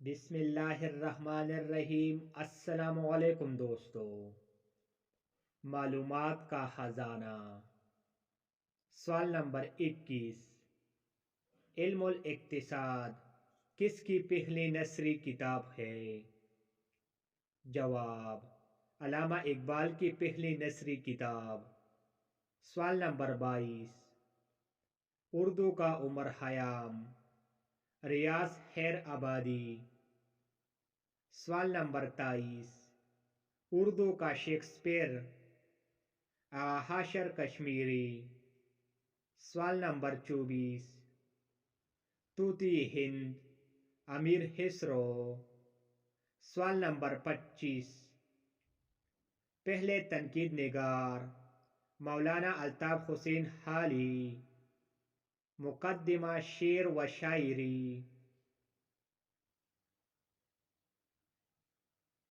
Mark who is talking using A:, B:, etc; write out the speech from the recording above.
A: بسم اللہ الرحمن الرحیم۔ السلام علیکم دوستو۔ معلومات کا خزانہ، سوال نمبر 21۔ علم الاقتصاد کس کی پہلی نثری کتاب ہے؟ جواب: علامہ اقبال کی پہلی نثری کتاب۔ سوال نمبر 22۔ اردو کا عمر خیام، ریاض خیر آبادی۔ سوال نمبر 23۔ اردو کا شیکسپیئر، آغا حاشر کشمیری۔ سوال نمبر 24۔ طوطی ہند، امیر خسرو۔ سوال نمبر 25۔ پہلے تنقید نگار، مولانا الطاف حسین حالی۔ مقدمہ شعر و شاعری۔